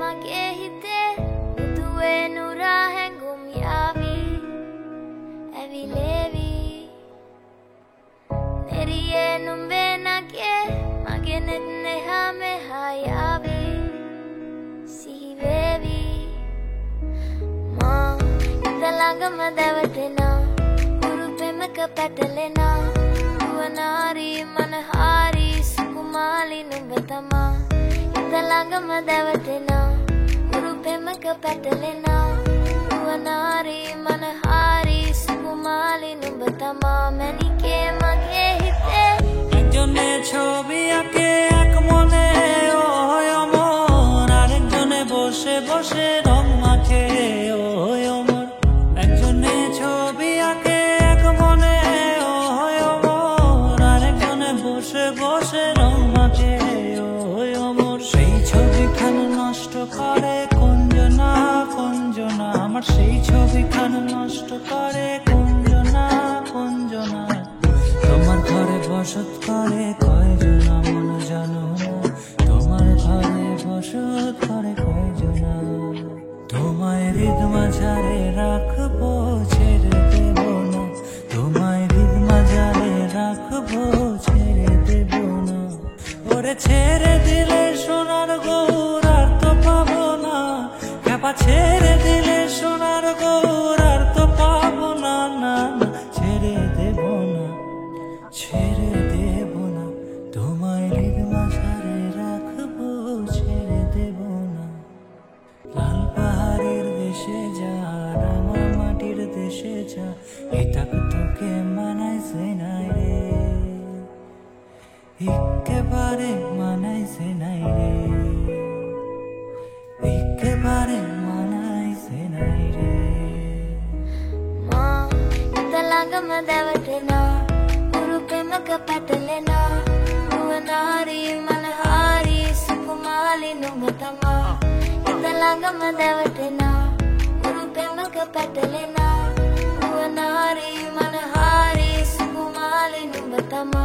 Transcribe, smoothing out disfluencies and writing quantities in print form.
mage hite Muduwe nura hengum yavi Evi levi Neriye numbe nage Mage netne hame hayavi Sihi vevi Ma Indalanga madavatina Guru pemaka patalena Uvanari manahari Sukumali numbatama Indalanga madavatina Guru pemaka patalena Uvanari manahari Sukumali numbatama Manike mage hite Ekjone chobi ake ek mone oy amor arekjone boshe boshe rong mache oy amor ekjone chobi ake ek mone oy amor arekjone boshe boshe rong mache oy amor sei chobi khan noshto kore kunjona kunjona amar sei chobi khan noshto kore kunjona kunjona তোমার ঘরে বসত করে কয়জনা মন জানো তোমার ঘরে বসত করে কয়জনা তোমায় হৃদ মাঝারে রাখবো ছেড়ে দেব না তোমায় হৃদ মাঝারে রাখবো ছেড়ে দেব না ওরে ছেড়ে দিলে সোনার গৌর আর তো পাবো না খেপা ছেড়ে দিলে সোনার গৌর আর তো পাবো না না না ছেড়ে দেব না ছেড়ে দেব না তোমায় হৃদ মাঝারে রাখবো ছেড়ে দেব না লাল পাহাড়ের দেশে যা রাঙা মাটির দেশে যা এটা তোকে মানাইছে নাই রে একেবারে মানাইছে নাই রে একেবারে মানাইছে নাই রে Ma Indalanga madavatina Pemaka patalena Uvanari manahari Sukumali numbatama Indalanga madavatina Pemaka patalena Uvanari manahari Sukumali numbatama